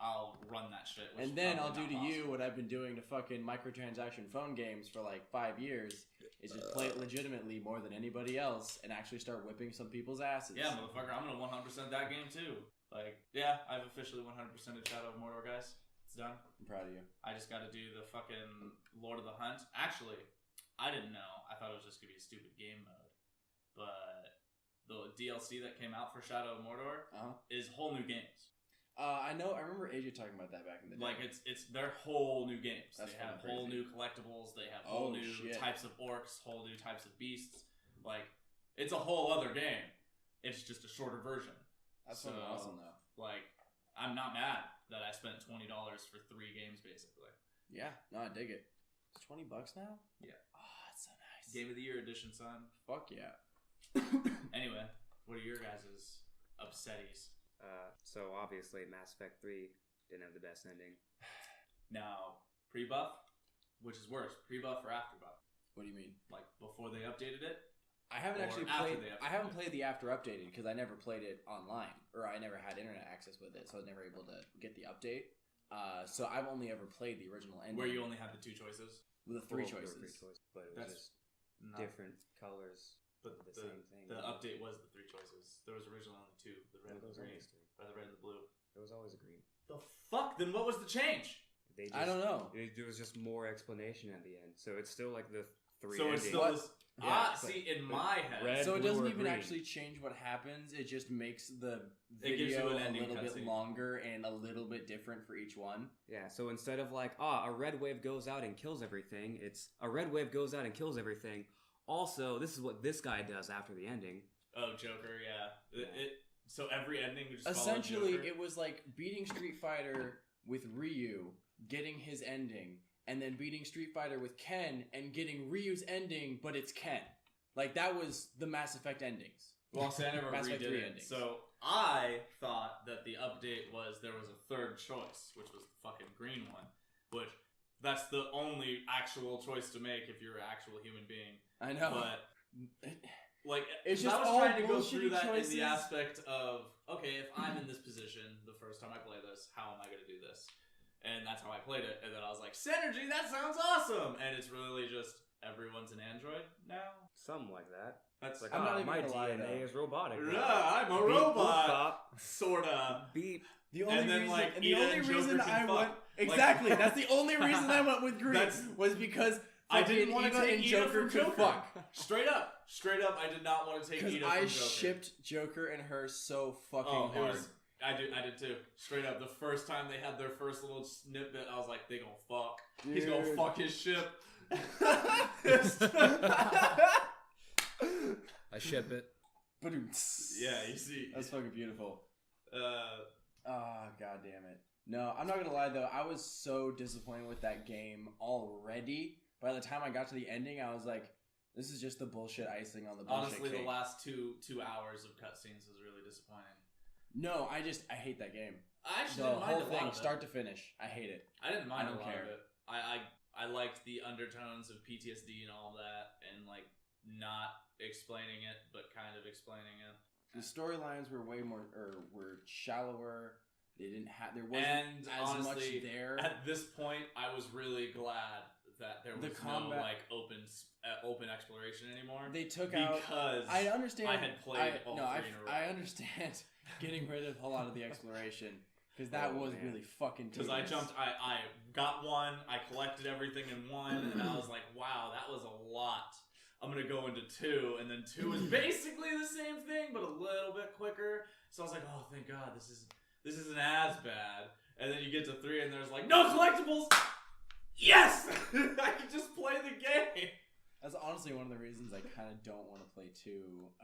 I'll run that shit. Which And then I'll do probably to not you possible. what I've been doing to fucking microtransaction phone games for like 5 years, is just play it legitimately more than anybody else and actually start whipping some people's asses. Yeah, motherfucker, I'm gonna 100% that game too. Like, yeah, I've officially 100%ed Shadow of Mordor, guys. It's done. I'm proud of you. I just gotta do the fucking Lord of the Hunt. Actually, I didn't know. I thought it was just gonna be a stupid game mode. But the DLC that came out for Shadow of Mordor is whole new games. I know. I remember AJ talking about that back in the day. Like, it's their whole new games. That's they have fucking whole crazy. new collectibles. They have whole new shit. types of orcs, whole new types of beasts. Like, it's a whole other game. It's just a shorter version. That's so, fucking awesome, though. Like, I'm not mad that I spent $20 for 3 games, basically. Yeah, no, I dig it. It's $20 now? Yeah. Oh, that's so nice. Game of the Year edition, son. Fuck yeah. Anyway, what are your guys' upsetties? So obviously Mass Effect 3 didn't have the best ending. Now, pre-buff, which is worse, pre-buff or after-buff? What do you mean? Like, before they updated it? I haven't Or actually after played. they I haven't updated played the after updated because I never played it online, or I never had internet access with it, so I was never able to get the update. So I've only ever played the original ending, Where you only had the 2 choices? with the three Well, there choices. were 3 choices, but it was That's just not, different colors. But the the same thing. The update was the 3 choices. There was originally only 2, the red and There the was green. always 3. Or the red and the blue. It was always a green. The fuck? Then what was the change? They just, I don't know. There was just more explanation at the end, so it's still like the 3 So endings. it's still What? this. Yeah, See, in my head, red, So it blue, doesn't or even green. actually change what happens. It just makes the It gives you video an a ending little bit cutscene. longer and a little bit different for each one. Yeah, so instead of like, a red wave goes out and kills everything, it's a red wave goes out and kills everything. Also, this is what this guy does after the ending. oh, Joker, yeah. So every ending just Essentially, followed Joker? it was like beating Street Fighter with Ryu, getting his ending, and then beating Street Fighter with Ken and getting Ryu's ending, but it's Ken. Like, that was the Mass Effect endings. Well, see, I never Mass Effect redid 3 it. endings. So I thought that the update was there was a third choice, which was the fucking green one. Which, that's the only actual choice to make if you're an actual human being. I know. But, like, It's 'cause just I was all trying to go bullshitty through that choices. in the aspect of, okay, if I'm in this position the first time I play this, how am I going to do this? And that's how I played it. And then I was like, Synergy, that sounds awesome! And it's really just, everyone's an android now? Something like that. That's Like, I'm not even my gonna lie, DNA though. is robotic. Yeah, I'm a Beep, boop, robot! bop, Sorta. beep. The only And then, reason, like, and the Ida only and Joker reason can I fuck. went Like- exactly that's the only reason I went with green That's- was because I didn't fucking want to Eva take and Ida Joker from could Joker. fuck Straight up, I did not want to take because Ida from I Joker. shipped Joker and her so fucking Oh, it hard. was. I did too. Straight up, the first time they had their first little snippet, I was like, they gonna fuck. He's gonna Dude. fuck his ship. I ship it. Yeah, you see. That's fucking beautiful. Uh, Oh, god damn it. No, I'm not gonna lie though, I was so disappointed with that game already. By the time I got to the ending, I was like, this is just the bullshit icing on the bullshit honestly, cake. the last two hours of cutscenes was really disappointing. No, I hate that game. I actually The didn't mind whole a lot thing, of it. start to finish. I hate it. I didn't mind I don't a lot care. of it. I liked the undertones of PTSD and all that, and like not explaining it, but kind of explaining it. The storylines were way more, or were shallower. They didn't have, there wasn't And as honestly, much there. At this point, I was really glad that there The was combat- no like open exploration anymore. They took out. because I understand. I had played all three in a row. I understand getting rid of a lot of the exploration because that Oh, was man. really fucking. Because I tedious. jumped, I got one, I collected everything in one, and I was like, wow, that was a lot. I'm gonna go into 2, and then 2 is basically the same thing, but a little bit quicker. So I was like, oh, thank God, this isn't as bad. And then you get to 3, and there's like, no collectibles. Yes, I can just play the game. That's honestly one of the reasons I kind of don't want to play 2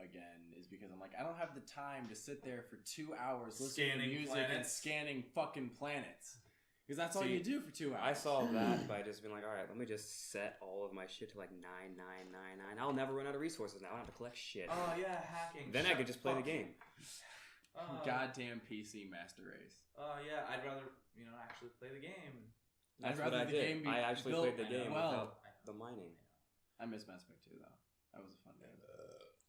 again, is because I'm like, I don't have the time to sit there for 2 hours listening Scanning to music and planets. scanning fucking planets. Because that's all See, you do for 2 hours. I saw that by just being like, all right, let me just set all of my shit to like 9999. I'll never run out of resources now. I don't have to collect shit. Oh yeah, hacking. Then I Shut could just play the fuck. game. Goddamn PC Master Race. Oh yeah, I'd rather actually play the game. That's I'd what rather I the did. game be I actually built played the game well. without the mining. I miss Mass Effect 2 though. That was a fun game.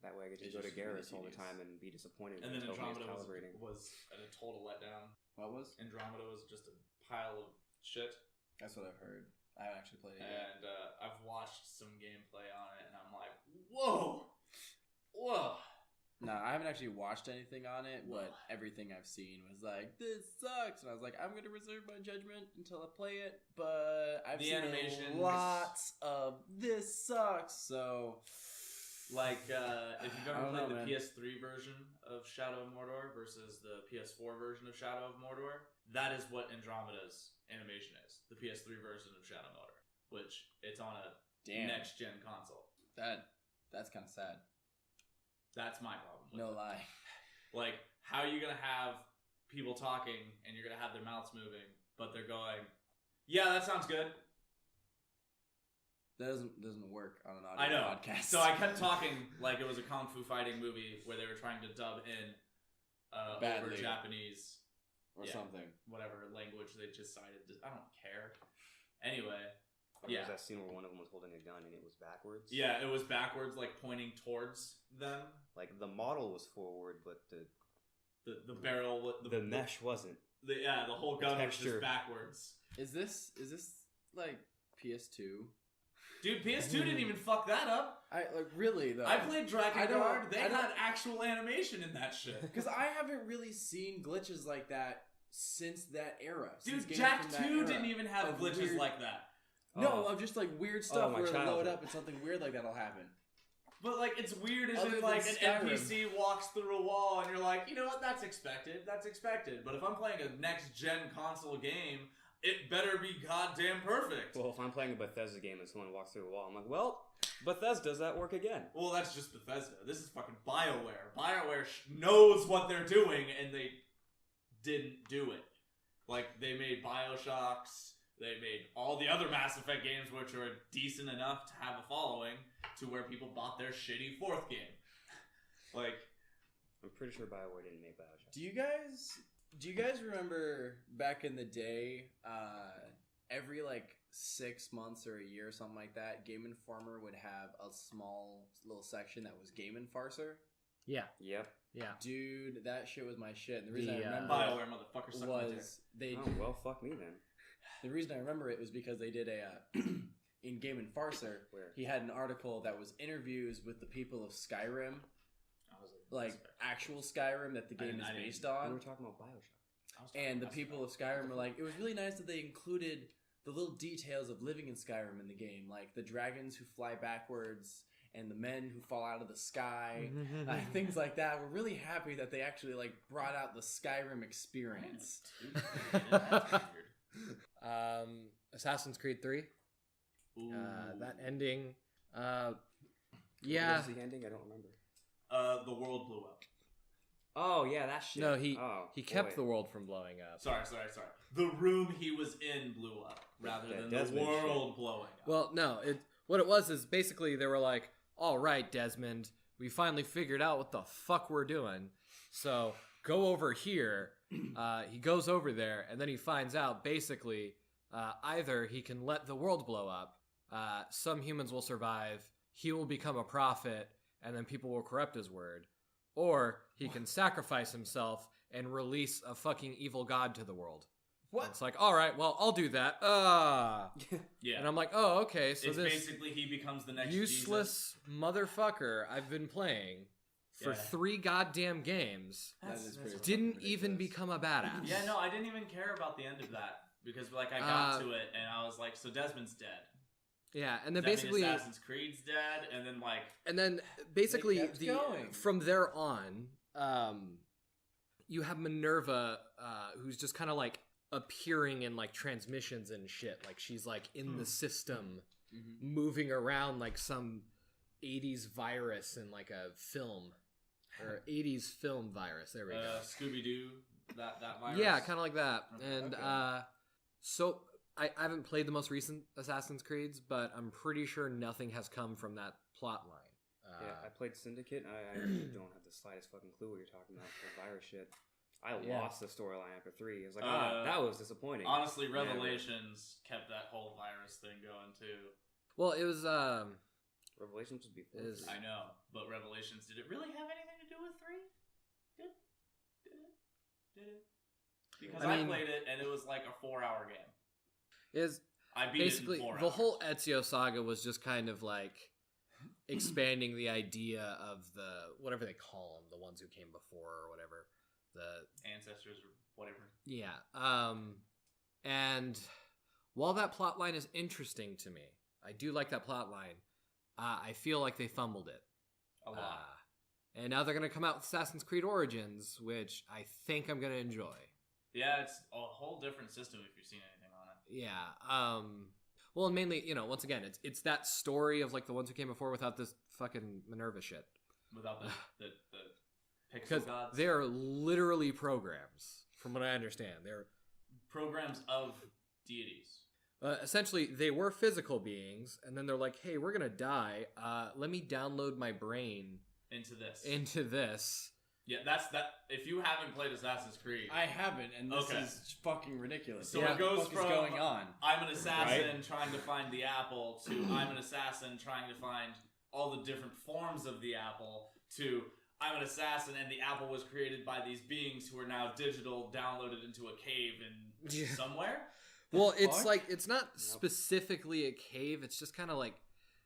That way I could just It's go to just really Garrus all the tedious. time and be disappointed And then until he was Andromeda calibrating. was a total letdown. What was? Andromeda was just a pile of shit. That's what I've heard. I haven't actually played it yet. And I've watched some gameplay on it, and I'm like, whoa! No, I haven't actually watched anything on it, but everything I've seen was like, this sucks. And I was like, I'm going to reserve my judgment until I play it. But I've The seen animations- lots of this sucks. So, Like, if you've I ever don't played know, the man. PS3 version of Shadow of Mordor versus the PS4 version of Shadow of Mordor, that is what Andromeda's animation is. The PS3 version of Shadow of Mordor, which it's on a damn. next-gen console. That's kind of sad. That's my problem with No it. lie. Like, how are you going to have people talking and you're going to have their mouths moving, but they're going, yeah, that sounds good. That doesn't work on an I audio know. podcast. So I kept talking like it was a kung fu fighting movie where they were trying to dub in over Badly. Japanese, or yeah. something. whatever language they decided. I don't care. Anyway, There yeah. was that scene where one of them was holding a gun and it was backwards. Yeah, it was backwards, like pointing towards them. Like the model was forward, but The barrel, the mesh wasn't. the whole gun was texture. just backwards. Is this like PS2? Dude, PS2 didn't even fuck that up. I like really though. I played I don't- Drakengard. They I don't- had actual animation in that shit. Because I haven't really seen glitches like that since that era. Dude, since games Jack from that 2 era. didn't even have Of glitches weird- like that. No, of just like weird stuff my where it'll load childhood. up and something weird like that'll happen. But like, it's weird as Other in than like an Skyrim. NPC walks through a wall and you're like, you know what, that's expected. That's expected. But if I'm playing a next-gen console game, it better be goddamn perfect. Well, if I'm playing a Bethesda game and someone walks through a wall, I'm like, well, Bethesda's at work again. Well, that's just Bethesda. This is fucking BioWare. BioWare knows what they're doing, and they didn't do it. Like, they made Bioshocks, they made all the other Mass Effect games, which are decent enough to have a following, to where people bought their shitty fourth game. Like, I'm pretty sure BioWare didn't make Bioshock. Do you guys remember back in the day, every like 6 months or a year or something like that, Game Informer would have a small little section that was Game Enforcer? Yeah. Yep. Yeah. Dude, that shit was my shit. And the reason I remember BioWare motherfucker suck my dick. was they Oh, well, fuck me then. the reason I remember it was because they did a in Game Enforcer. Where? He had an article that was interviews with the people of Skyrim, I was like actual Skyrim that the game is I didn't- based We on. were talking about Bioshock. I was talking And the about people of Skyrim were like, it was really nice that they included the little details of living in Skyrim in the game, like the dragons who fly backwards and the men who fall out of the sky, things like that. We're really happy that they actually like brought out the Skyrim experience. That's weird. Assassin's Creed 3. Ooh. That ending. What Yeah. was the ending? I don't remember. The world blew up. Oh, yeah, that shit. No, he Oh, kept boy. the world from blowing up. Sorry. The room he was in blew up, rather That than the Desmond world shit. blowing up. Well, no. What it was is basically they were like, all right, Desmond, we finally figured out what the fuck we're doing. So go over here. He goes over there, and then he finds out basically either he can let the world blow up, some humans will survive, he will become a prophet, and then people will corrupt his word, or he can sacrifice himself and release a fucking evil god to the world. What? And it's like, all right, well, I'll do that. Yeah. And I'm like, oh, okay, so it's this basically he becomes the next useless motherfucker I've been playing for Yeah. 3 goddamn games That is pretty didn't fucking even ridiculous. become a badass. Jesus. Yeah, no, I didn't even care about the end of that because like I got to it and I was like, so Desmond's dead. Yeah, and then Does that mean basically, Assassin's Creed's dead, and then like basically kept going. from there on, you have Minerva, who's just kind of like appearing in like transmissions and shit. Like she's like in the system, moving around like some 80s virus in like a film, or 80s film virus. There we go. Scooby Doo, that virus. Yeah, kind of like that. And Okay. so I haven't played the most recent Assassin's Creeds, but I'm pretty sure nothing has come from that plot line. Yeah, I played Syndicate. I don't have the slightest fucking clue what you're talking about for virus shit. I lost the storyline after 3. I was like, that was disappointing. Honestly, Yeah, Revelations kept that whole virus thing going too. Well, it was Revelations would be four. I know, but Revelations, did it really have anything to do with 3? Did it? Because I played it and it was like a 4-hour game. I beat basically it in 4 the hours. whole Ezio saga was just kind of like expanding the idea of the whatever they call them, the ones who came before or whatever, the ancestors or whatever. Yeah. And while that plot line is interesting to me, I do like that plot line. I feel like they fumbled it A lot. And now they're gonna come out with Assassin's Creed Origins, which I think I'm gonna enjoy. Yeah, it's a whole different system if you've seen anything on it. Yeah. Well, and mainly, once again, it's that story of like the ones who came before without this fucking Minerva shit. Without the pixel Because gods. they're literally programs, from what I understand. They're programs of deities. essentially they were physical beings, and then they're like, "Hey, we're gonna die. Let me download my brain Into this. Yeah, that's that. If you haven't played Assassin's Creed, I haven't, and this is fucking ridiculous. So What it the goes fuck from is going on? I'm an assassin trying to find the apple to I'm an assassin trying to find all the different forms of the apple to I'm an assassin and the apple was created by these beings who are now digital, downloaded into a cave in somewhere. Well, it's like it's not specifically a cave. It's just kind of like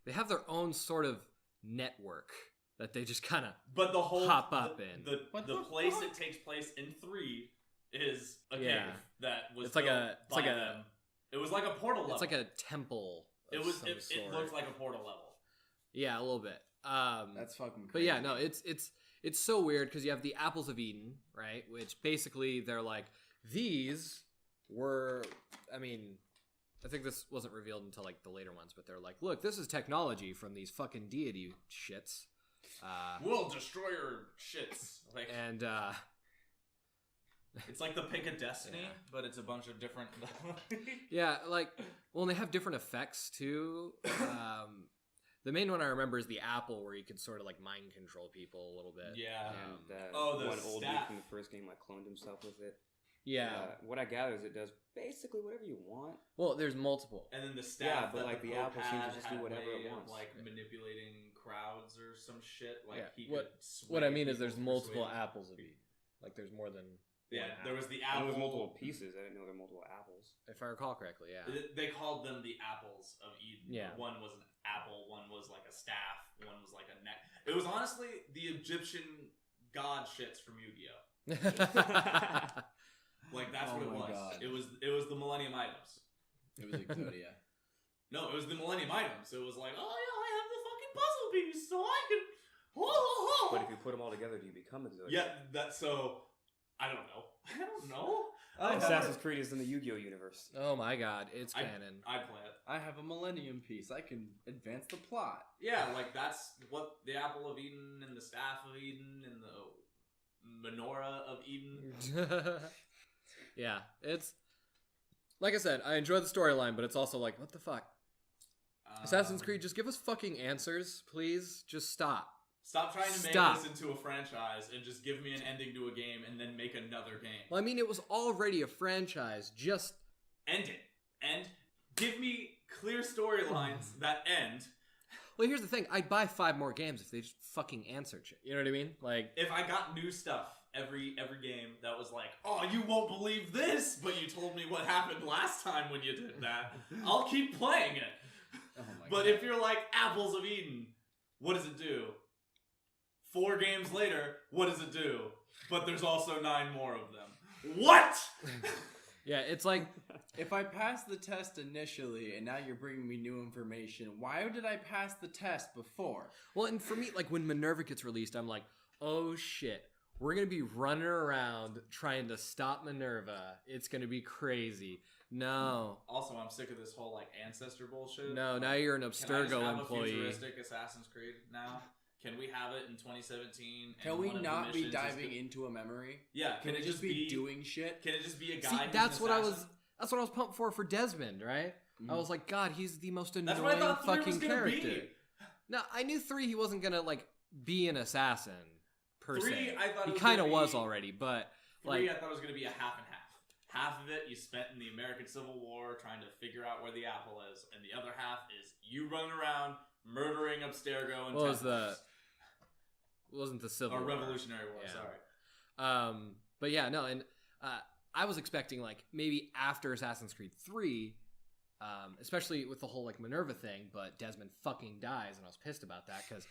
they have their own sort of network that they just kind of the whole hop up in. The place it takes place in 3 is a cave that was it's like built it's like by a them. It was like a portal level. It's like a temple. It looked like a portal level. Yeah, a little bit. That's fucking crazy. But yeah, no, it's so weird because you have the apples of Eden, right? Which basically they're like these were. I mean, I think this wasn't revealed until like the later ones, but they're like, look, this is technology from these fucking deity shits. We'll destroy your shits. Like, and it's like the pick of destiny, but it's a bunch of different. yeah, like well, and they have different effects too. The main one I remember is the apple, where you could sort of like mind control people a little bit. Yeah. And the one old dude staff from the first game like cloned himself with it. Yeah. What I gather is it does basically whatever you want. Well, there's multiple. And then the staff. Yeah, but that like the Pope apple seems to had just do whatever way it of, wants. like manipulating crowds or some shit. Like Yeah. he could. What I mean is there's people, multiple persuade- apples of Eden. Like there's more than Yeah, one there was apple. the And apple. there was multiple pieces. I didn't know there were multiple apples. If I recall correctly, yeah. They called them the apples of Eden. Yeah. One was an apple, one was like a staff, one was like a neck. It was honestly the Egyptian god shits from Yu-Gi-Oh! Like that's Oh what it my was. God. It was the Millennium items. It was Exodia. No, it was the Millennium items. It was like, oh yeah, I have the fucking puzzle piece, so I can. But if you put them all together, do you become Exodia? Yeah, that's so. I don't know. I don't know. Assassin's Creed is in the Yu-Gi-Oh universe. Oh my god, it's canon. I play it. I have a Millennium piece. I can advance the plot. Yeah, like that's what the Apple of Eden and the Staff of Eden and the Menorah of Eden. Yeah, it's like I said, I enjoy the storyline, but it's also like, what the fuck? Assassin's Creed, just give us fucking answers, please. Just stop. Stop trying to make Stop. this into a franchise and just give me an ending to a game and then make another game. Well, I mean, it was already a franchise. Just End it. And give me clear storylines that end. well, here's the thing: I'd buy 5 more games if they just fucking answered shit. You know what I mean? Like, If I got new stuff every game that was like, oh, you won't believe this, but you told me what happened last time when you did that, I'll keep playing it. Oh my But if you're like Apples of Eden, what does it do? 4 games later, what does it do? But there's also 9 more of them. What? yeah, it's like If I passed the test initially and now you're bringing me new information, why did I pass the test before? well, and for me, like when Minerva gets released, I'm like, oh shit. We're going to be running around trying to stop Minerva. It's going to be crazy. No. Also, I'm sick of this whole like ancestor bullshit. No, now you're an Can I just Abstergo have employee. a futuristic Assassin's Creed now? Can we have it in 2017? Can we not be diving into a memory? Yeah, Can it just be doing shit? Can it just be a guy? See, who's that's an what assassin? that's what I was pumped for Desmond, right? I was like, God, he's the most That's annoying what I thought 3 was fucking gonna character. be. No, I knew 3 he wasn't gonna like be an assassin per 3, se. I thought He it was kind of gonna was be- already, but 3, like I thought it was going to be a half and half. Half of it you spent in the American Civil War trying to figure out where the apple is, and the other half is you running around murdering Abstergo and What was temples. wasn't the Civil Or War. Revolutionary War, Yeah. sorry. But yeah, no, and I was expecting like maybe after Assassin's Creed 3, especially with the whole like Minerva thing, but Desmond fucking dies, and I was pissed about that because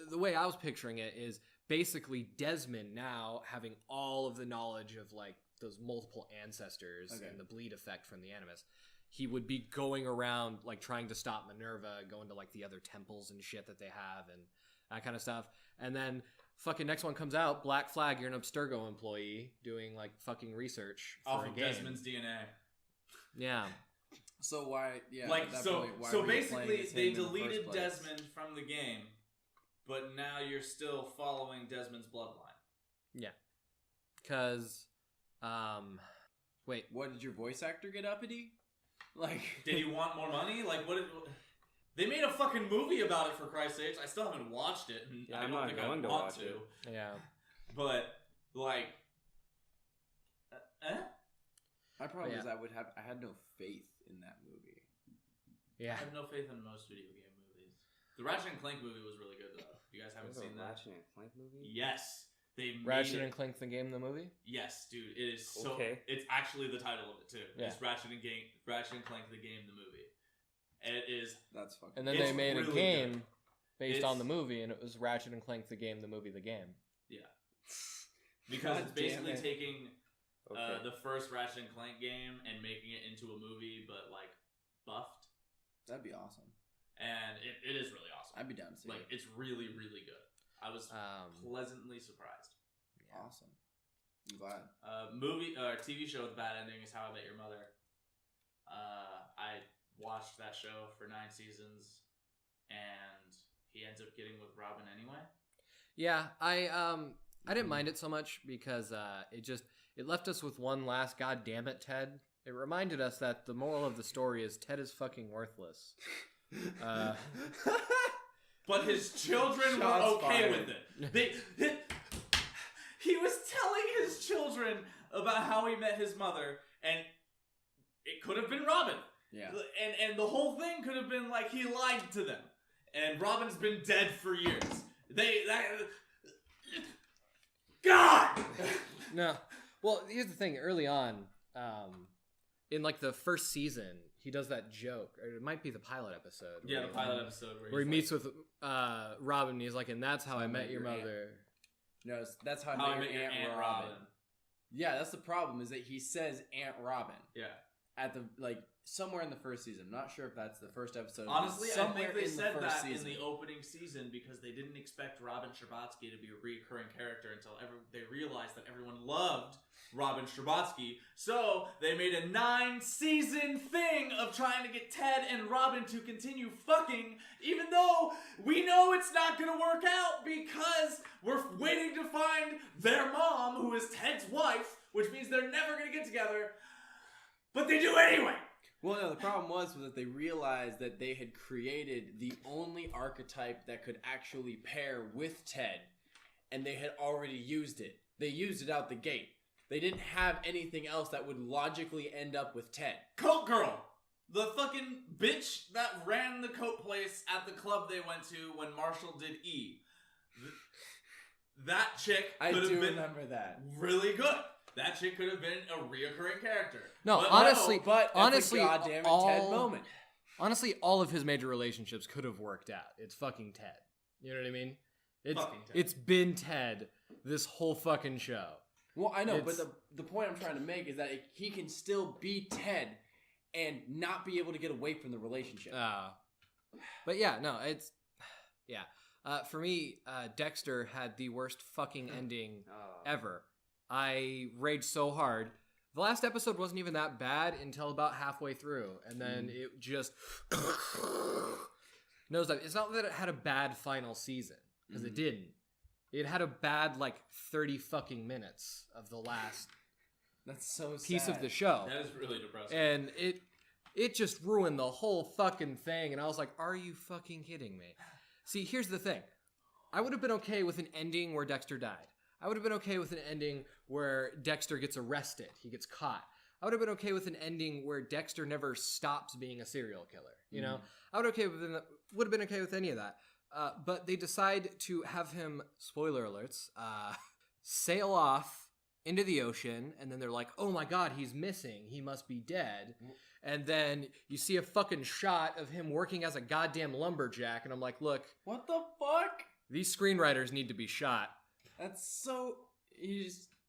the way I was picturing it is basically Desmond now having all of the knowledge of like those multiple ancestors and the bleed effect from the Animus. He would be going around like trying to stop Minerva, going to like the other temples and shit that they have and that kind of stuff. And then fucking next one comes out, Black Flag, you're an Abstergo employee doing like fucking research for Off a of game. Desmond's DNA. Yeah. So why? Yeah. Like at that so, point, why so were you playing basically as him they in the deleted first place? Desmond from the game, but now you're still following Desmond's bloodline. Yeah. Because, wait. What did your voice actor get uppity? Like, Did he want more money? Like what? They made a fucking movie about it, for Christ's sakes. I still haven't watched it, and Yeah, I I'm don't not think I going to want watch to. it. Yeah. But like, my problem Yeah. is I had no faith in that movie. Yeah. I have no faith in most video game movies. The Ratchet and Clank movie was really good, though. You guys haven't There's seen a that? Ratchet and Clank movie? Yes, they made Ratchet it. and Clank the game, the movie? Yes, dude, it is so. Okay. It's actually the title of it too. Yeah. It's Ratchet and Clank the game, the movie. And it is. That's fucking. And then It's they made really a game good. based It's- on the movie, and it was Ratchet and Clank the game, the movie, the game. Yeah. Because God it's basically damn it. taking Okay. the first Ratchet and Clank game and making it into a movie, but like buffed. That'd be awesome. And it is really awesome. I'd be down to see Like it. it's really, really good. I was pleasantly surprised. Awesome. I'm glad. TV show with bad ending is How I Met Your Mother. I watched that show for 9 seasons, and he ends up getting with Robin anyway. Yeah, I didn't mind it so much because it left us with one last God damn it, Ted. It reminded us that the moral of the story is Ted is fucking worthless. But his children were Shots okay fired. with it. He was telling his children about how he met his mother, and it could have been Robin. Yeah. And the whole thing could have been like he lied to them, and Robin's been dead for years. God. No. Well, here's the thing. Early on, in like the first season, he does that joke, or it might be the pilot episode. Yeah, where the pilot episode where he he's meets with Robin, and he's like, "And that's how I met your Aunt." mother." No, that's how, like, How I met your Aunt Robin. Yeah, that's the problem. Is that he says Aunt Robin Yeah. at the somewhere in the first season. I'm not sure if that's the first episode. Honestly, I somewhere think they in the said first that season. in the opening season because they didn't expect Robin Scherbatsky to be a recurring character until they realized that everyone loved Robin Scherbatsky. So they made a 9-season thing of trying to get Ted and Robin to continue fucking, even though we know it's not going to work out because we're waiting to find their mom, who is Ted's wife, which means they're never going to get together. But they do anyway. Well, no, the problem was that they realized that they had created the only archetype that could actually pair with Ted, and they had already used it. They used it out the gate. They didn't have anything else that would logically end up with Ted. Coat Girl. The fucking bitch that ran the coat place at the club they went to when Marshall did E. That chick I could do have been remember that. really good. That chick could have been a reoccurring character. No, But honestly, But that's honestly, a goddamn it all, Ted moment. Honestly, all of his major relationships could have worked out. It's fucking Ted. You know what I mean? Fucking Ted. It's been Ted this whole fucking show. Well, I know, It's- but the point I'm trying to make is that he can still be Ted and not be able to get away from the relationship. But yeah, no, it's yeah. For me, Dexter had the worst fucking ending ever. I raged so hard. The last episode wasn't even that bad until about halfway through, and then it just nosedive. It's not that it had a bad final season, because it didn't. It had a bad 30 fucking minutes of the last That's so piece sad. of the show. That is really depressing. And it just ruined the whole fucking thing. And I was like, are you fucking kidding me? See, here's the thing. I would have been okay with an ending where Dexter died. I would have been okay with an ending where Dexter gets arrested. He gets caught. I would have been okay with an ending where Dexter never stops being a serial killer. You know, I would have been okay with any of that. But they decide to have him, spoiler alerts, sail off into the ocean, and then they're like, oh my god, he's missing. He must be dead. And then you see a fucking shot of him working as a goddamn lumberjack, and I'm like, look, What the fuck? these screenwriters need to be shot. That's so.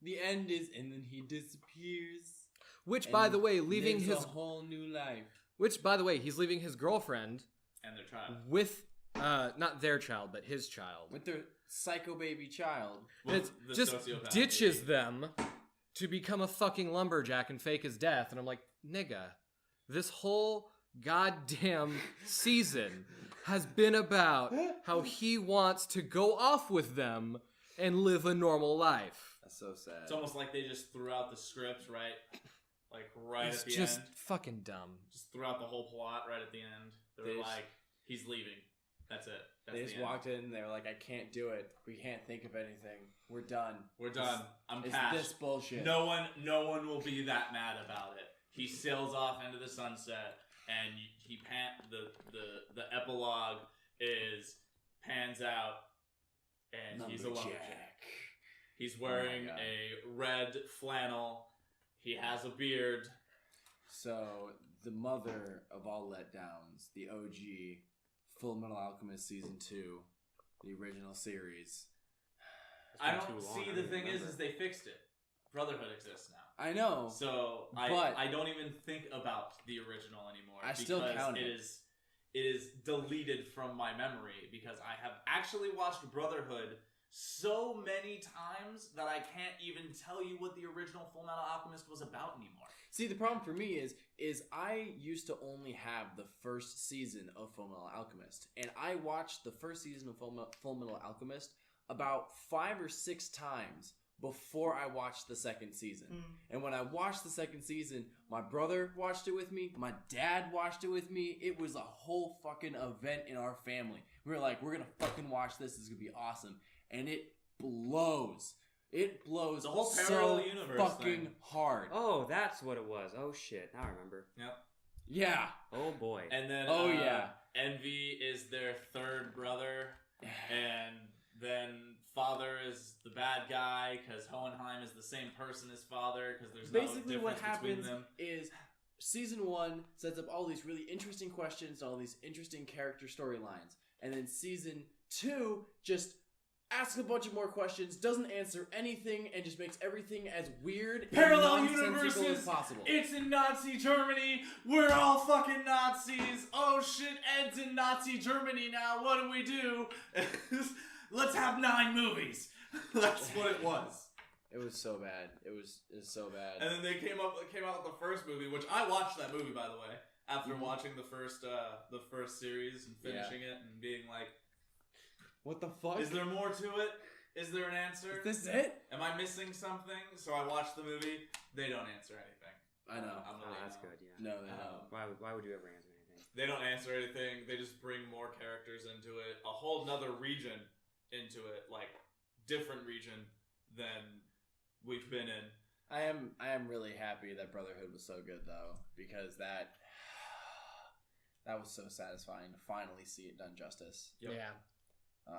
The end is, and then he disappears. Which, by the way, leaving lives his... a whole new life. Which, by the way, he's leaving his girlfriend And their child. with, not their child, but his child. With their psycho baby child. And it's The just sociopath ditches baby. them to become a fucking lumberjack and fake his death. And I'm like, nigga, this whole goddamn season has been about how he wants to go off with them and live a normal life. That's so sad. It's almost like they just threw out the script right It's at the just end. fucking dumb. Just threw out the whole plot right at the end. They They were just- like, he's leaving. That's it. That's They the just end. walked in and they were like, I can't do it. We can't think of anything. We're done. We're done. I'm It's past. this bullshit. No one will be that mad about it. He sails off into the sunset, and the epilogue is pans out, and he's a lumberjack. He's wearing God. a red flannel. He has a beard. So, the mother of all letdowns, the OG, Full Metal Alchemist Season 2, the original series. I been don't too long, see I the don't thing remember. is they fixed it. Brotherhood exists now. I know. So But- I don't even think about the original anymore. I still because count it it. It is deleted from my memory because I have actually watched Brotherhood so many times that I can't even tell you what the original Full Metal Alchemist was about anymore. See, the problem for me is I used to only have the first season of Full Metal Alchemist, and I watched the first season of Full Metal Alchemist about 5 or 6 times before I watched the second season. And when I watched the second season, my brother watched it with me, my dad watched it with me. It was a whole fucking event in our family. We were like, we're gonna fucking watch this. This is gonna be awesome. And it blows. It blows The whole so parallel universe fucking thing. hard. Oh, that's what it was. Oh shit, now I remember. Yep. Yeah. Oh boy. And then Oh, yeah. Envy is their third brother, and then Father is the bad guy because Hohenheim is the same person as Father because there's no Basically what difference between happens them. is season 1 sets up all these really interesting questions, all these interesting character storylines, and then season 2 just asks a bunch of more questions, doesn't answer anything, and just makes everything as weird Parallel and nonsensical universes. as possible. It's in Nazi Germany. We're all fucking Nazis. Oh shit, Ed's in Nazi Germany now. What do we do? Let's have 9 movies. That's what it was. It was so bad. It was so bad. And then they came out with the first movie, which I watched that movie by the way after watching the first series and finishing it and being like, What the fuck? is there more to it? Is there an answer? Is this it? Am I missing something? So I watched the movie. They don't answer anything. I know. I'm Oh, gonna that's let you know. good. Yeah. No, they don't. Why would you ever answer anything? They don't answer anything. They just bring more characters into it. A whole nother region into it. Like, different region than we've been in. I am really happy that Brotherhood was so good though, because that was so satisfying to finally see it done justice. Yep. Yeah.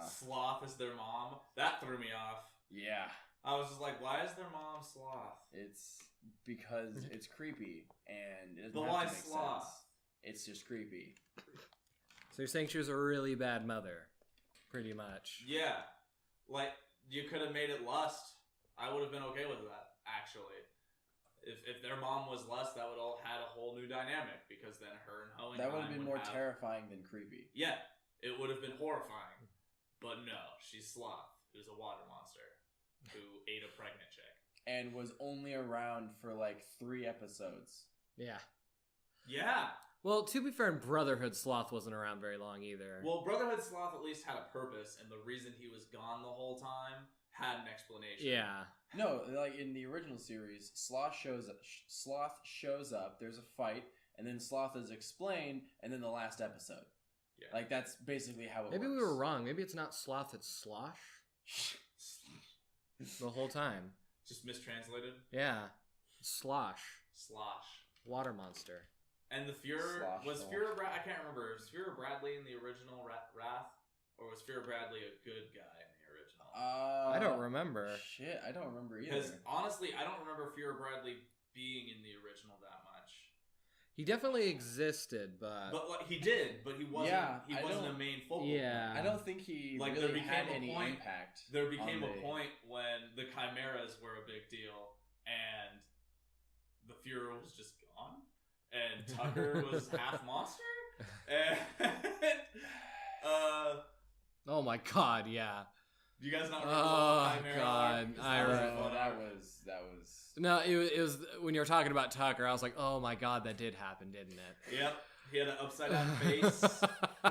Sloth is their mom. That threw me off. Yeah. I was just like, why is their mom Sloth? It's because it's creepy and it doesn't But have why to make Sloth? sense. It's just creepy. So you're saying she was a really bad mother, pretty much. Yeah. Like, you could have made it Lust. I would have been okay with that, actually. If their mom was Lust, that would all had a whole new dynamic, because then her and Hohenheim That would have been more have... terrifying than creepy. Yeah, it would have been horrifying. But no, she's Sloth, who's a water monster, who ate a pregnant chick. And was only around for like 3 episodes. Yeah. Yeah! Well, to be fair, in Brotherhood, Sloth wasn't around very long either. Well, Brotherhood Sloth at least had a purpose, and the reason he was gone the whole time had an explanation. yeah. No, like in the original series, Sloth shows up, there's a fight, and then Sloth is explained, and then the last episode. Yeah. Like, that's basically how it Maybe works. we were wrong. Maybe it's not Sloth, it's Slosh. The whole time. Just mistranslated. Yeah. Slosh. Slosh. Water monster. And the Fuhrer Slosh was Slosh. Fuhrer. I can't remember. Was Fuhrer Bradley in the original Wrath, or was Fuhrer Bradley a good guy in the original? I don't remember. Shit, I don't remember either. Because honestly, I don't remember Fuhrer Bradley being in the original that much. He definitely existed, but But he did, but he wasn't. Yeah, he I wasn't don't- a main focal. yeah. I don't think he Like, really there became had a any point- impact. There became on a the- point when the Chimeras were a big deal, and the Fuhrer was just gone, and Tucker was half monster, and Oh my god, yeah. do you guys not remember Oh, the Chimera God, arc? 'Cause I that was a remember. fun that arc. was No, it was when you were talking about Tucker, I was like, oh my god, that did happen, didn't it? Yep, he had an upside down face.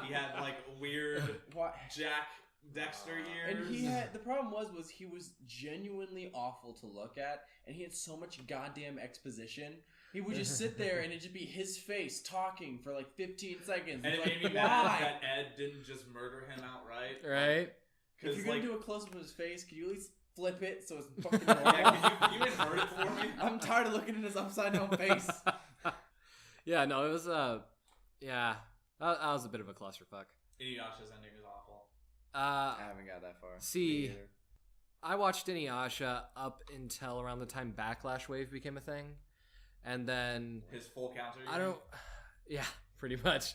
He had like weird what. Jack Dexter ears. And he had the problem was he was genuinely awful to look at, and he had so much goddamn exposition. He would just sit there and it'd just be his face talking for like 15 seconds. And it It's made me like, mad why? that Ed didn't just murder him outright. Right? If you're gonna like, do a close up of his face, could you at least flip it so it's fucking normal? yeah, can you invert it for me? I'm tired of looking at his upside down face. Yeah, no, it was yeah, that was a bit of a clusterfuck. Inuyasha's ending is awful. I haven't got that far. See, Me either. I watched Inuyasha up until around the time Backlash Wave became a thing, and then His full counter. I don't. Yeah, pretty much.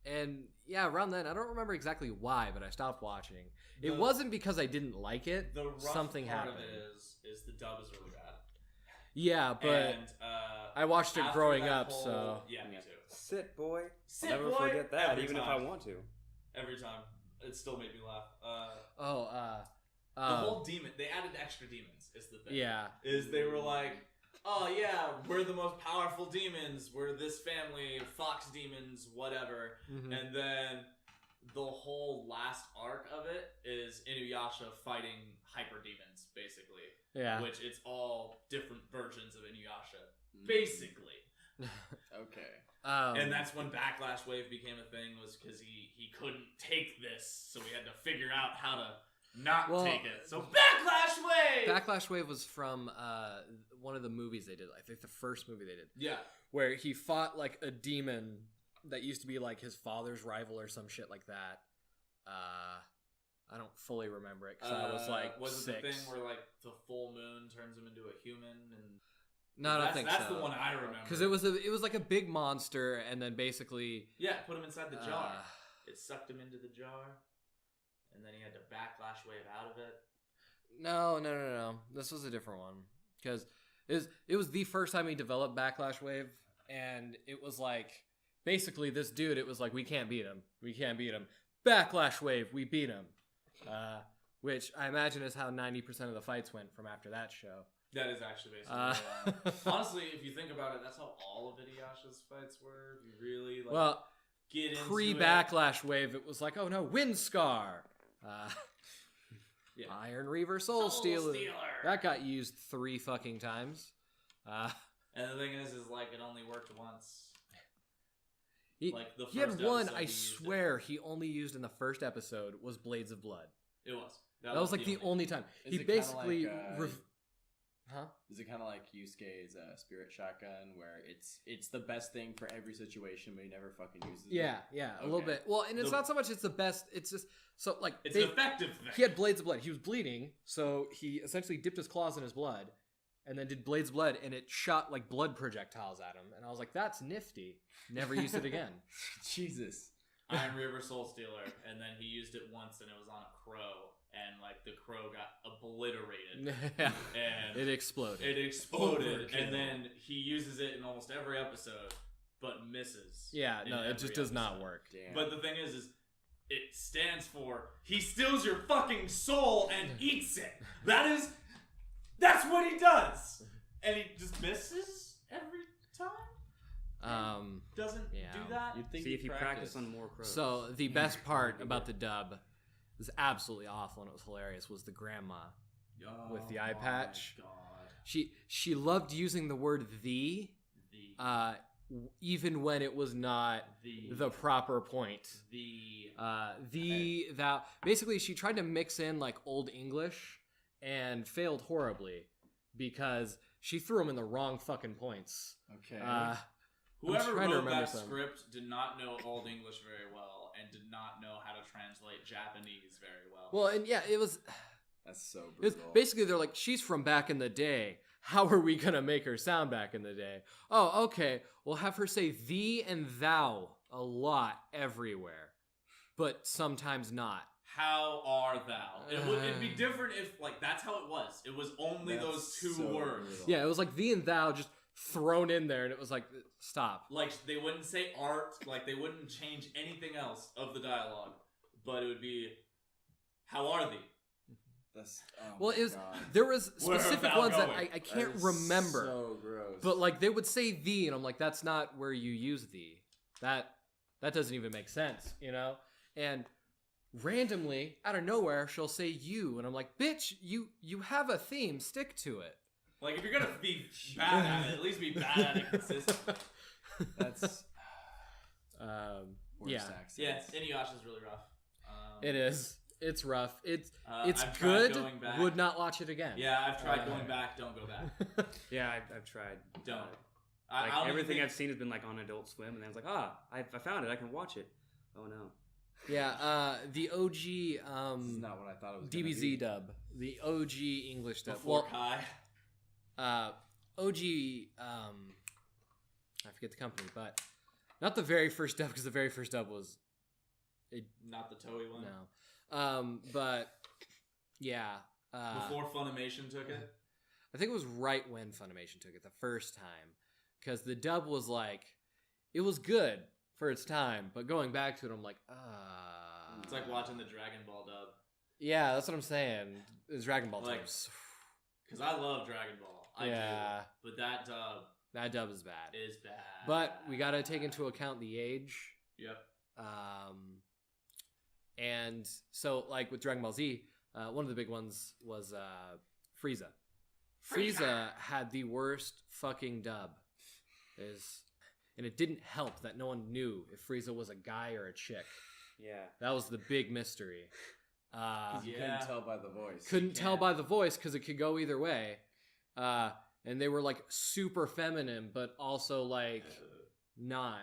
And yeah, around then I don't remember exactly why, but I stopped watching. It The- wasn't because I didn't like it. The rough Something part happened. of it is the dub is really bad. Yeah, but And, I watched it after growing that up, whole- so yeah, me too. Sit, boy. Sit, I'll never boy. forget that, Every even time. if I want to. Every time, it still made me laugh. The oh, whole demon, they added extra demons. Is the thing. yeah, Is they were like, oh yeah, we're the most powerful demons. We're this family, fox demons, whatever. Mhm. And then the whole last arc of it is Inuyasha fighting hyper demons, basically. yeah. Which it's all different versions of Inuyasha, basically. Okay. And that's when Backlash Wave became a thing, was because he couldn't take this, so we had to figure out how to not Well, take it. So Backlash Wave! Backlash Wave was from one of the movies they did. I think the first movie they did, Yeah. where he fought like a demon that used to be like his father's rival or some shit like that. I don't fully remember it because I was like was 6. it the thing where like the full moon turns him into a human? And No, I don't think that's so. the one I remember. Because it was like a big monster, and then basically Yeah, put him inside the jar. Uh, It sucked him into the jar, and then he had to Backlash Wave out of it. No. This was a different one because it was the first time he developed Backlash Wave, and it was like basically this dude. It was like we can't beat him. Backlash Wave, we beat him. Which I imagine is how 90% of the fights went from after that show. That is actually basically honestly, if you think about it, that's how all of Inuyasha's fights were. If you really like Well, get into pre-Backlash Wave, it was like, oh no, Wind Scar. Yeah. Iron Reaver Soul Stealer. Stealer. That got used 3 fucking times. And the thing is like it only worked once. He, Like, the he had first one, episode I he used it. swear, he only used in the first episode was Blades of Blood. It was. That was like the only time. Is He it kinda basically... like, huh? Is it kind of like Yusuke's Spirit Shotgun, where it's the best thing for every situation, but he never fucking uses it? Yeah, a little Okay. bit. Well, and it's The- not so much it's the best, it's just... So, like... It's an effective thing. He had Blades of Blood. He was bleeding, so he essentially dipped his claws in his blood, and then did Blades of Blood, and it shot, like, blood projectiles at him. And I was like, that's nifty. Never used it again. Jesus. Iron River Soul Stealer, and then he used it once, and it was on a crow, and like the crow got obliterated, and It exploded. it exploded, Overkill. and then he uses it in almost every episode, but misses. Yeah, in no, it every just does not episode. work. Damn. But the thing is it stands for he steals your fucking soul and eats it. That's what he does, and he just misses every time. Doesn't Yeah. do that. You'd think See he'd if you practice on more crows. So the best part about the dub was absolutely awful and it was hilarious was the grandma with the eye Oh patch. my God. She loved using the word the even when it was not the proper point. Thou. Basically, she tried to mix in like Old English and failed horribly because she threw them in the wrong fucking points. Okay. Whoever trying to wrote remember that some. script did not know Old English very well and did not know how to translate Japanese very well. Well, and yeah, it was That's so it's brutal. basically they're like, she's from back in the day. How are we gonna make her sound back in the day? Oh, okay. We'll have her say thee and thou a lot everywhere, but sometimes not. How are thou? It'd be different if, like, that's how it was. It was only That's those two so words. brutal. Yeah, it was like thee and thou just thrown in there, and it was like, stop. Like, they wouldn't say art, like, they wouldn't change anything else of the dialogue, but it would be, how are thee? That's Well, my it was God. there was Where specific thou ones that going? I can't That is remember, So gross. but like they would say thee, and I'm like, that's not where you use thee. That doesn't even make sense, you know? And randomly, out of nowhere, she'll say you, and I'm like, bitch, you have a theme, stick to it. Like, if you're gonna be bad at it, at least be bad at it consistently. That's worst Yeah, accents. Yeah, Inuyasha's really rough. it is. It's rough. It's I've tried good. going back. Would not watch it again. Yeah, I've tried going back. Don't go back. Yeah, I've tried. Don't. Like, I don't everything even I've seen has been like on Adult Swim, and then it's like, I found it. I can watch it. Oh no. Yeah, the OG This is not what I thought it was. gonna DBZ be. dub, the OG English dub. before Kai. OG, I forget the company, but not the very first dub, because the very first dub was Not the Toei one. no. But yeah, Before Funimation took it. I think it was right when Funimation took it the first time, because the dub was like, it was good for its time, but going back to it, I'm like, It's like watching the Dragon Ball dub. yeah, that's what I'm saying. It's Dragon Ball Like, dubs. Because I love Dragon Ball. I Yeah. do. But that dub That dub is bad. is bad. But we got to take into account the age. Yep. And so, like with Dragon Ball Z, one of the big ones was Frieza. Frieza had the worst fucking dub. And it didn't help that no one knew if Frieza was a guy or a chick. Yeah. That was the big mystery. You Yeah. couldn't tell by the voice. Couldn't tell can't. by the voice because it could go either way. And they were like super feminine, but also like not,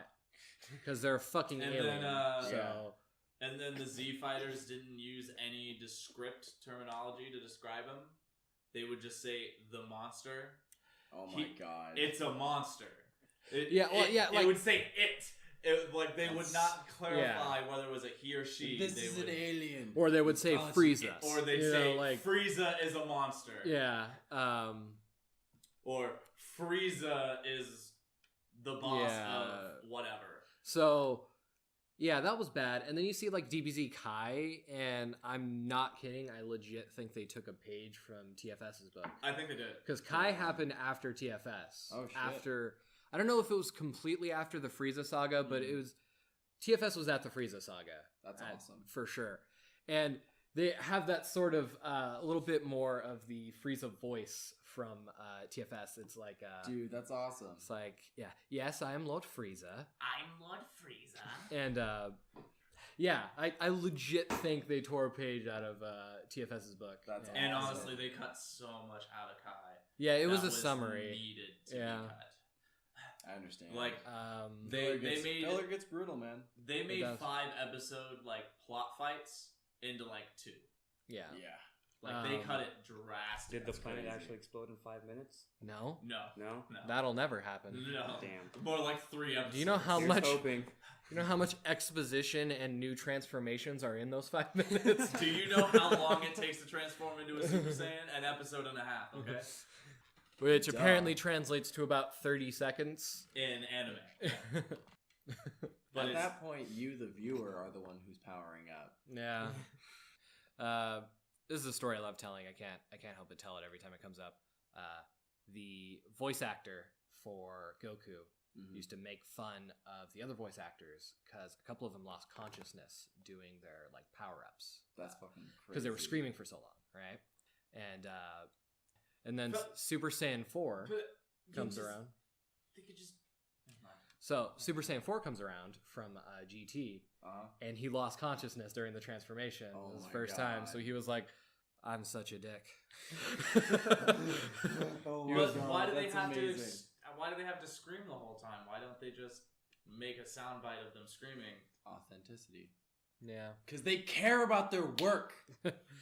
because they're fucking And alien. then, so And then the Z Fighters didn't use any descript terminology to describe him. They would just say the monster. Oh my God. It's a monster. It like- would say it. Like they would not clarify whether it was a he or she. This they is would, an alien. or they would say Oh, it's Frieza, or they you say know, like Frieza is a monster. yeah, Or Frieza is the boss Yeah. of whatever. So yeah, that was bad. And then you see like DBZ Kai, and I'm not kidding. I legit think they took a page from TFS's book, I think they did. because Kai happened after TFS. Oh, shit. After, I don't know if it was completely after the Frieza saga, but it was, TFS was at the Frieza saga. That's awesome. For sure. And they have that sort of a little bit more of the Frieza voice from TFS. It's like Dude, that's awesome. it's like, yeah, yes, I am Lord Frieza. I'm Lord Frieza. And yeah, I legit think they tore a page out of TFS's book. That's And awesome. honestly, they cut so much out of Kai. Yeah, it was That a summary. Needed to Yeah. be cut. I understand. Like Filler they gets, made filler gets brutal, man. they made does. 5 episode like plot fights into like 2. yeah. Yeah. Like they cut it drastically. Did the planet crazy. actually explode in 5 minutes? No, No. No. No. that'll never happen. No. Damn. More like 3 episodes. Do you know how Here's much? hoping. You know how much exposition and new transformations are in those 5 minutes? Do you know how long it takes to transform into a Super Saiyan? An episode and a half, okay? Which apparently translates to about 30 seconds. In anime. But At it's, that point, you, the viewer, are the one who's powering up. Yeah. This is a story I love telling. I can't help but tell it every time it comes up. The voice actor for Goku used to make fun of the other voice actors because a couple of them lost consciousness doing their like power-ups That's fucking crazy. because they were screaming for so long, right? And then Super Saiyan 4 comes around. They could just. Never mind. So Super Saiyan 4 comes around from GT, Uh-huh. and he lost consciousness during the transformation. Oh It was my the first time. God. So he was like, I'm such a dick. Oh But why do they that's have amazing. to? Why do they have to scream the whole time? Why don't they just make a soundbite of them screaming? Authenticity. Yeah. Because they care about their work.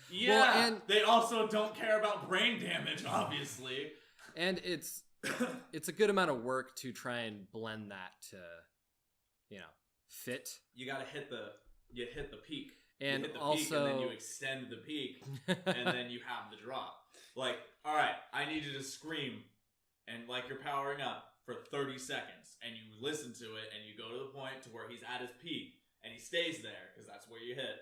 Yeah, and- they also don't care about brain damage, obviously. And it's a good amount of work to try and blend that to, fit. You gotta hit the peak. And you hit the also, peak and then you extend the peak, and then you have the drop. Like, all right, I need you to scream, and like you're powering up for 30 seconds, and you listen to it, and you go to the point to where he's at his peak, and he stays there because that's where you hit,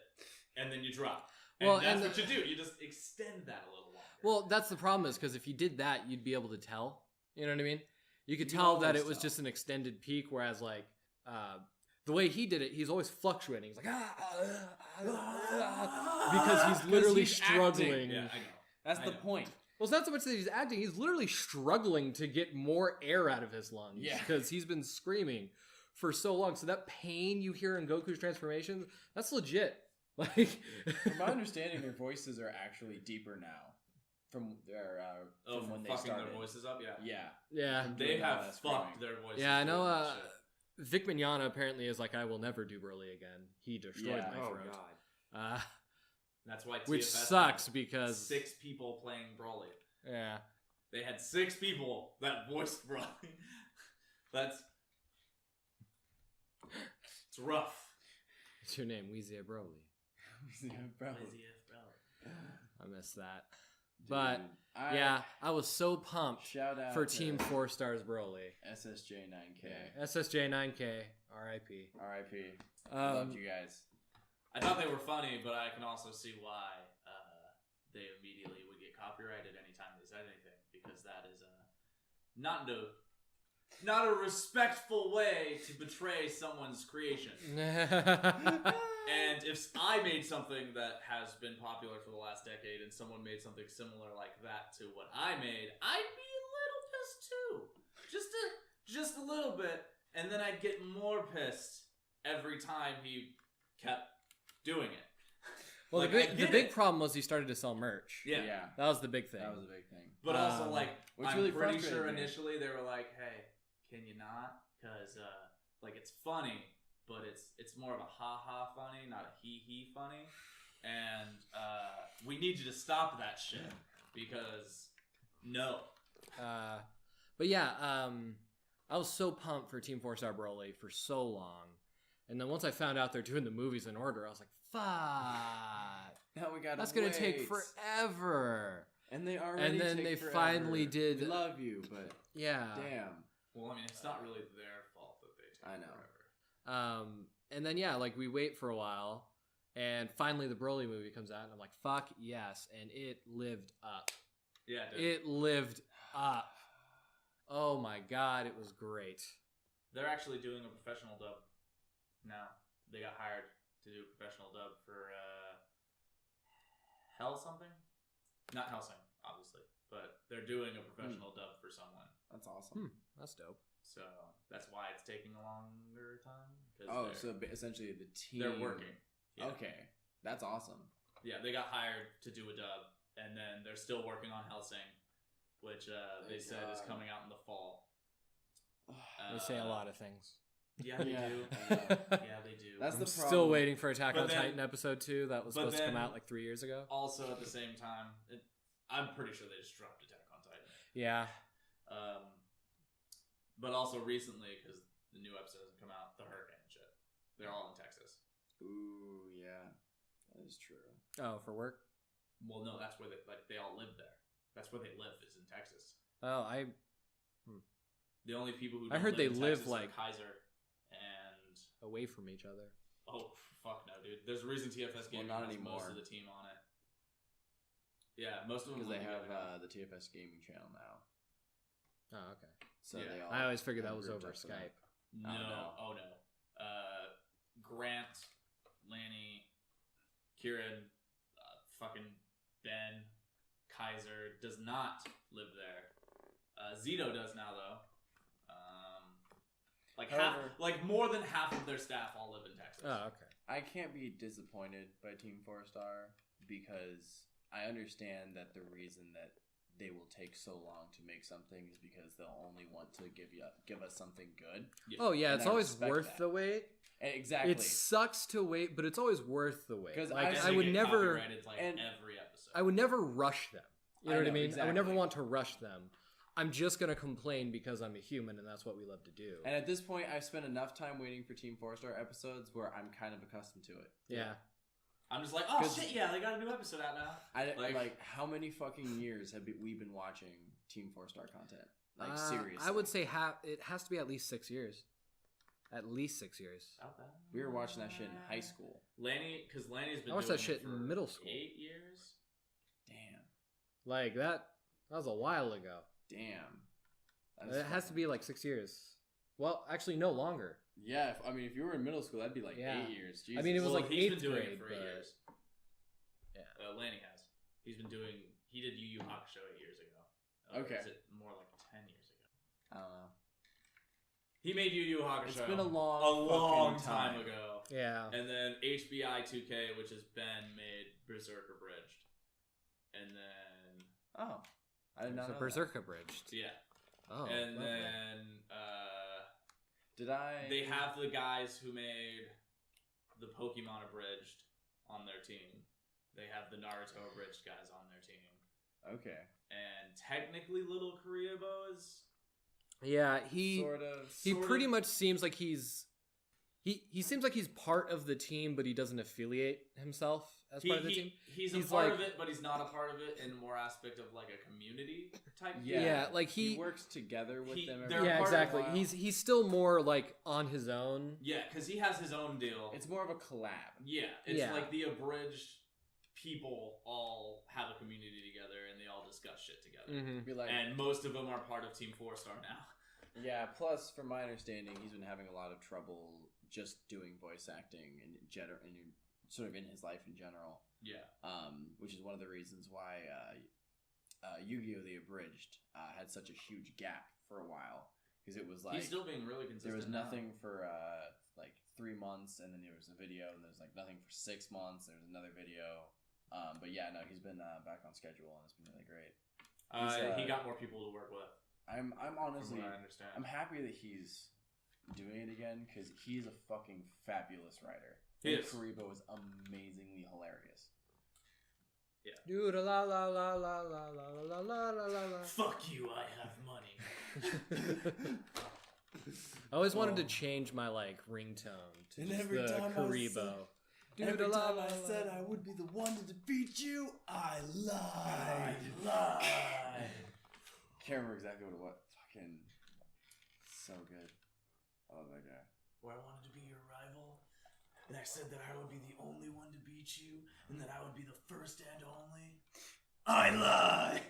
and then you drop. And Well, that's and what you do. You just extend that a little longer. well, that's the problem is because if you did that, you'd be able to tell. You know what I mean? You could You tell that always it was tell. just an extended peak, whereas like the way he did it, he's always fluctuating. He's like because he's literally he's struggling. acting. Yeah, I know. That's I the know. point. Well, it's not so much that he's acting; he's literally struggling to get more air out of his lungs. Yeah. Because he's been screaming for so long. So that pain you hear in Goku's transformation, that's legit. Like, From my understanding, their voices are actually deeper now. From their Oh, from when they fucking started. their voices up, yeah. Yeah. yeah, From They doing all have that fucked screaming. their voices. yeah. I know. doing that shit. Vic Mignogna apparently is like, I will never do Broly again. He destroyed Yeah. my Oh throat. god. That's why Which TFS sucks had because 6 people playing Broly. yeah, They had 6 people that voiced Broly. It's rough. what's your name? Weezy Broly. Yeah, bro. I missed that. Dude, But yeah, I was so pumped Shout out for to Team 4 Stars Broly. SSJ9K. SSJ9K, R.I.P. R.I.P. Loved you guys. I thought they were funny, but I can also see why they immediately would get copyrighted anytime they said anything, because that is not a respectful way to betray someone's creation. And if I made something that has been popular for the last decade, and someone made something similar like that to what I made, I'd be a little pissed too, just a little bit, and then I'd get more pissed every time he kept doing it. Well, Like, I the get big it. problem was he started to sell merch. Yeah. That was the big thing. That was a big thing. But also, Um, like, which I'm really pretty frustrated sure me. initially they were like, "Hey, can you not? Because like it's funny, but it's more of a ha ha funny, not a he he funny, and we need you to stop that shit because no." But yeah, I was so pumped for Team 4 Star Broly for so long. And then once I found out they're doing the movies in order, I was like, fuck. Now we gotta That's going to take wait. forever. And they already And then take they forever. finally did- We love you, but Yeah. damn. Well, I mean, it's not really their fault that they take I know. forever. And then, yeah, like we wait for a while. And finally the Broly movie comes out. And I'm like, fuck yes. And it lived up. Yeah, dude. It lived up. Oh my god, it was great. They're actually doing a professional dub now. They got hired to do a professional dub for Hell something? Not Hellsing, obviously, but they're doing a professional dub for someone. That's awesome. That's dope. So that's why it's taking a longer time. 'Cause Oh, they're- so essentially the team. they're working. Yeah. Okay, that's awesome. Yeah, they got hired to do a dub, and then they're still working on Hellsing, which they Thank said is God. coming out in the fall. They say a lot of things. Yeah, they Yeah, do. I know. Yeah, they do. That's I'm the still problem. waiting for Attack But on then- Titan episode 2 that was but supposed to come then- out like 3 years ago. Also, at the same time, I'm pretty sure they just dropped Attack on Titan. Yeah. But also recently, because the new episode hasn't come out, the hurricane and shit. They're all in Texas. Ooh, yeah, that is true. Oh, for work? Well, no, that's where they all live there. That's where they live is in Texas. Oh, The only people who I don't heard they in live, Texas are like- Kaiser and away from each other. oh fuck no, dude. There's a reason TFS Gaming not has anymore. most of the team on it. Yeah, most of them Because they live have together now. the TFS gaming channel now, Oh, okay. so Yeah. they all. I always figured that have was group over text for that. Skype. No, no. oh no. Grant, Lanny, Kieran, fucking Ben, Kaiser does not live there. Zito does now though. However- like more than half of their staff all live in Texas. Oh, okay. I can't be disappointed by Team 4 Star because I understand that the reason that they will take so long to make something is because they'll only want to give us something good. Oh yeah, And it's I always respect worth that. the wait. Exactly. It sucks to wait, but it's always worth the wait. 'Cause Like, I I would get never, copyrighted, like, and- every episode. I would never rush them. You know what I mean? I would never exactly. want to rush them. I'm just gonna complain because I'm a human, and that's what we love to do. And at this point, I've spent enough time waiting for Team 4-Star episodes where I'm kind of accustomed to it. Yeah. I'm just like, oh 'Cause- shit, yeah, they got a new episode out now. Like, how many fucking years have we been watching Team 4-Star content? Like, seriously. I would say it has to be at least 6 years. At least 6 years. About that. We were watching that shit in high school. Because Lanny's been I watched doing that shit it for in middle school. 8 years. Damn. Like that was a while ago. Damn. It has to be like 6 years. Well, actually, no longer. Yeah, if you were in middle school, that'd be like Yeah. 8 years. Jesus. I mean, it was Well, like he's 8th been doing grade, it for 8 but- years. Yeah. Lanny has. He did Yu Yu Hakusho 8 years ago. Okay. Is it more like 10 years ago? I don't know. He made Yu Yu Hakusho. It's been a long time time. ago. Yeah. And then HBI 2K, which has been made Berserk Abridged. And then Oh. I did not So know Berserk Abridged. yeah. Oh. and lovely. then that. Did I... they have the guys who made the Pokemon Abridged on their team. They have the Naruto Abridged guys on their team. Okay. And technically Little Kuribo is Yeah, he Sort of. he sort pretty of- much seems like he seems like he's part of the team, but he doesn't affiliate himself as part of the team. He's He's a part like- of it, but he's not a part of it in more aspect of like a community type thing. Yeah, like he he works together with he- them. they're Every yeah, part of exactly. while. He's still more like on his own. Yeah, because he has his own deal. It's more of a collab. Yeah, it's Yeah. like the Abridged people all have a community together and they all discuss shit together. Mm-hmm. Be like, And most of them are part of Team 4-Star now. yeah. Plus, from my understanding, he's been having a lot of trouble just doing voice acting and sort of in his life in general. Yeah. Which is one of the reasons why Yu-Gi-Oh! The Abridged had such a huge gap for a while, because it was like He's still being really consistent. there was now. nothing for like 3 months, and then there was a video, and there's like nothing for 6 months. There was another video, but yeah, no, he's been back on schedule, and it's been really great. He got more people to work with. I'm From honestly, what I understand. I'm happy that he's doing it again, because he's a fucking fabulous writer. He And is. Kuribo is amazingly hilarious. Dude, la la la la la la la la la la la. Fuck you, I have money. I always wanted to change my like ringtone to And just every the time I Karibo. said- Dude, Every la, time la, I la. said I would be the one to defeat you, I lied. Can't remember exactly what it was. Fucking so good. I love that guy. Where I wanted to be your rival, and I said that I would be the only one to beat you, and that I would be the first and only. I lied.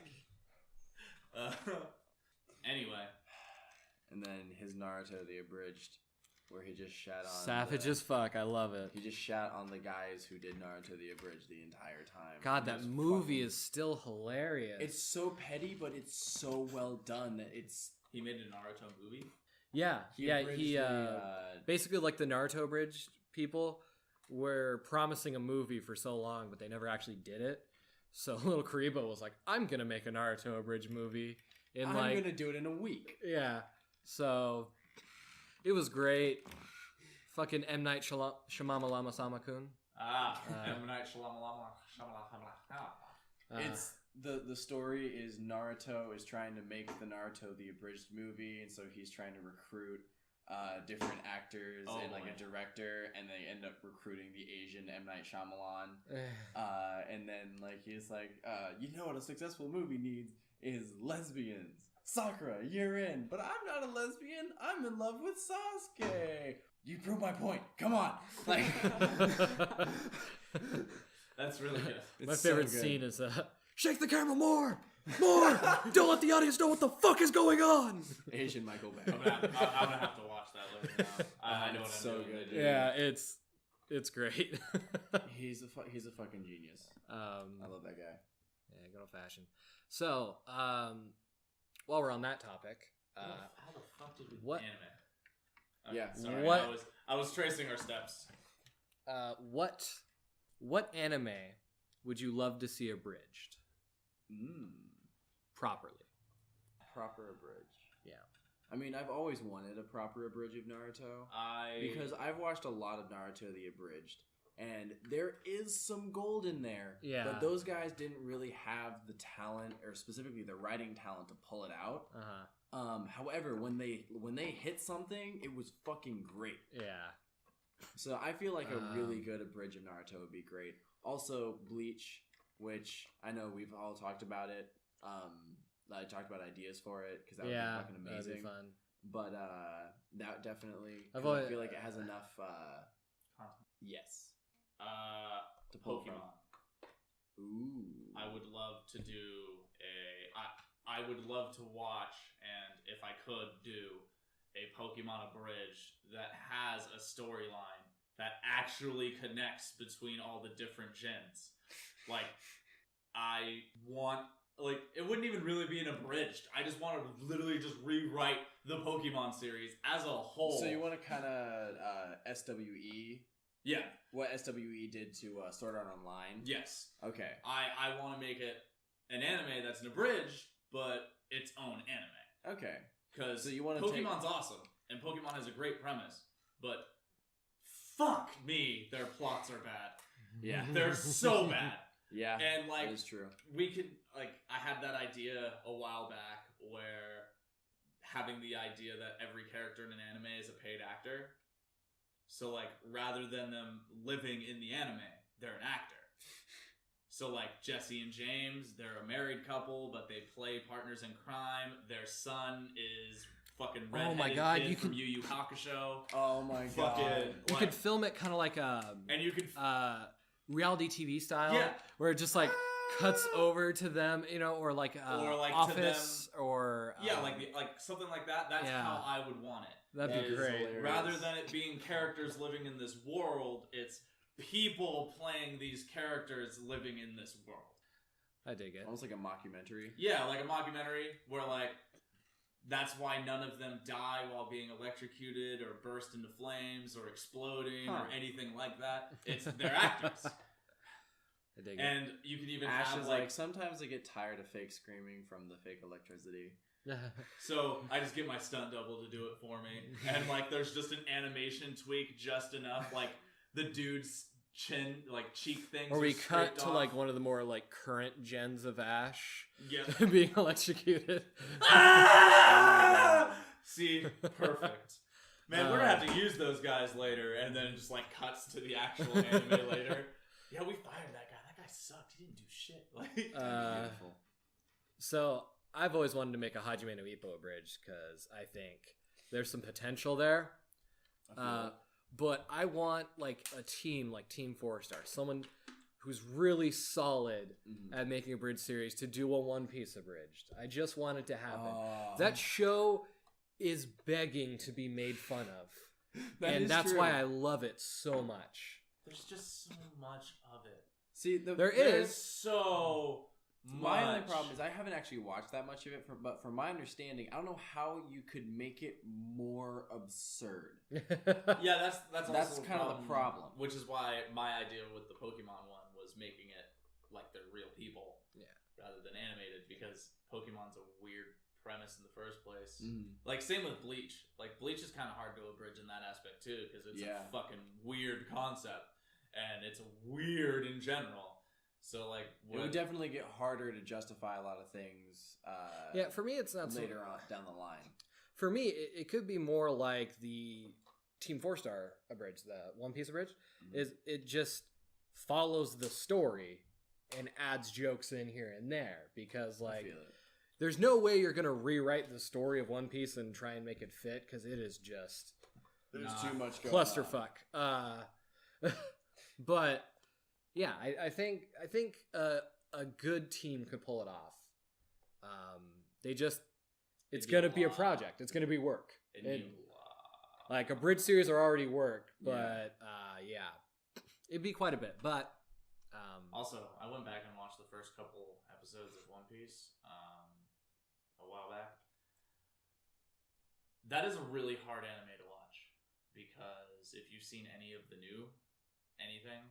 Anyway, And then his Naruto the Abridged, where he just shat on Savage as fuck. I love it. he just shat on the guys who did Naruto the Abridged the entire time. God, It that was movie fucking- is still hilarious. It's so petty, but it's so well done that it's he made a Naruto movie. yeah, he abridged the, basically like the Naruto Bridge people were promising a movie for so long, but they never actually did it. So little Karibo was like, "I'm gonna make a Naruto Bridge movie." In I'm like, gonna do it in a week. yeah. So it was great. Fucking M Night Shyamalan Sama-kun. M. Night Shyamalan. It's the story is Naruto is trying to make the Naruto the Abridged movie, and so he's trying to recruit different actors Oh, and like boy. a director, and they end up recruiting the Asian M. Night Shyamalan. And then like he's like, you know what a successful movie needs is lesbians. Sakura, you're in, but I'm not a lesbian. I'm in love with Sasuke. You prove my point. Come on, like That's really good. My it's so favorite good. scene is shake the camera more. Don't let the audience know what the fuck is going on. Asian Michael Bay. I'm gonna have to watch that later now. I know what It's I'm so doing. good, dude. Yeah, it's great. He's a fucking genius. I love that guy. Yeah, good old fashioned. So, while we're on that topic, How the fuck did we what- anime? Yeah, sorry. what- I was tracing our steps. what anime would you love to see abridged properly? Proper abridged. Yeah. I mean, I've always wanted a proper abridged of Naruto. Because I've watched a lot of Naruto the abridged, and there is some gold in there. Yeah. But those guys didn't really have the talent, or specifically the writing talent, to pull it out. However, when they hit something, it was fucking great. Yeah. So I feel like a really good abridged of Naruto would be great. Also, Bleach, which I know we've all talked about it. I talked about ideas for it because that would be fucking amazing. That'd be fun. But that definitely. I I feel like it has enough. Yes. To Pokemon. Ooh. I would love to do I would love to watch, and if I could do a Pokemon abridged that has a storyline that actually connects between all the different gens. Like, I want. Like, it wouldn't even really be an abridged. I just want to literally just rewrite the Pokemon series as a whole. So you want to kind of SWE? Yeah. What SWE did to Sword Art Online? Yes. Okay. I want to make it an anime that's an abridged, but its own anime. Okay. Because so you want to Pokemon's awesome, and Pokemon has a great premise, but fuck me, their plots are bad. Yeah. They're so bad. Yeah. And, like, that is true. We could, like, I had that idea a while back where having the idea that every character in an anime is a paid actor. So, like, rather than them living in the anime, they're an actor. So, like, Jesse and James, they're a married couple, but they play partners in crime. Their son is fucking redheaded kid from Yu Yu Hakusho. Oh my god. You could film it kind of like and you could reality TV style, yeah, where it just like cuts over to them, you know, or like Office, or like something like that. That's how I would want it. That'd be great. Hilarious. Rather than it being characters living in this world, it's people playing these characters living in this world. I dig it. Almost like a mockumentary. Yeah, like a mockumentary where, like, that's why none of them die while being electrocuted or burst into flames or exploding or anything like that. It's they're actors. I dig it. And you can even Ash have is like sometimes I get tired of fake screaming from the fake electricity. So I just get my stunt double to do it for me, and like there's just an animation tweak just enough, like the dude's chin, like cheek things. Or we cut to off. like one of the more like current gens of Ash Yeah. being electrocuted. Ah! See, perfect. Man, we're gonna have to use those guys later, and then just like cuts to the actual anime later. Yeah, we fired that guy. That guy sucked. He didn't do shit. Like, Beautiful. So I've always wanted to make a Hajime no Ippo abridged because I think there's some potential there. But I want like a team like Team 4-Star, someone who's really solid at making a bridge series to do a One Piece abridged. I just want it to happen. That show is begging to be made fun of. And that's why I love it so much. there's just so much of it. See, There's so much. My only problem is I haven't actually watched that much of it, but from my understanding, I don't know how you could make it more absurd. Yeah, that's also kind of the problem. Which is why my idea with the Pokemon one was making it like they're real people, rather than animated, because Pokemon's a weird premise in the first place. Like same with Bleach. Like Bleach is kind of hard to abridge in that aspect too, because it's a fucking weird concept, and it's weird in general. So like, it would definitely get harder to justify a lot of things. Yeah, for me, it's not later on down the line. For me, it could be more like the Team 4-Star abridged, the One Piece abridged. Is it just follows the story and adds jokes in here and there, because like there's no way you're gonna rewrite the story of One Piece and try and make it fit, because it is just there's too much going clusterfuck. But yeah, I think a good team could pull it off. It's gonna be a project. It's gonna be work. Like a bridge series are already work, but yeah, it'd be quite a bit. But also, I went back and watched the first couple episodes of One Piece a while back. That is a really hard anime to watch, because if you've seen any of the new anything,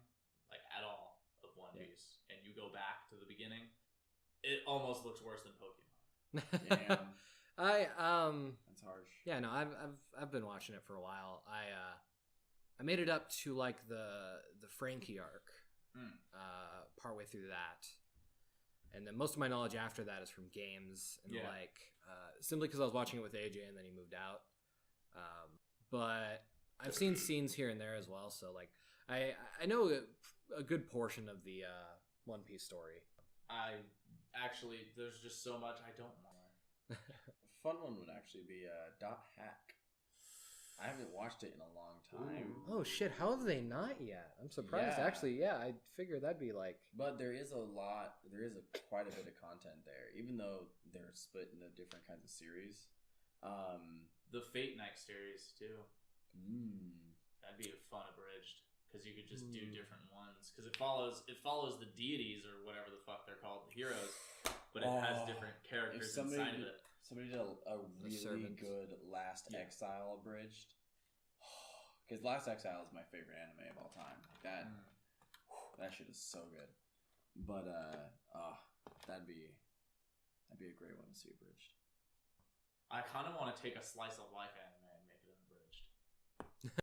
like at all, of One Piece, and go back to the beginning. It almost looks worse than Pokemon. Damn. That's harsh. Yeah, no, I've been watching it for a while. I made it up to like the Frankie arc, partway through that, and then most of my knowledge after that is from games and simply because I was watching it with AJ and then he moved out. But I've seen scenes here and there as well, so like I know a good portion of the One Piece story. There's just so much I don't know. A fun one would actually be Dot Hack. I haven't watched it in a long time. Oh shit, how have they not yet? I'm surprised. Yeah. Actually, yeah, I figured that'd be like... But there is quite a bit of content there, even though they're split into different kinds of series. The Fate Night series too. That'd be a fun abridged because you could just do different ones because it follows the deities or whatever the fuck they're called, the heroes, but it has different characters inside of it. Somebody did a really good Last Exile abridged. Because Last Exile is my favorite anime of all time. That shit is so good. But that'd be a great one to see abridged. I kind of want to take a slice of life anime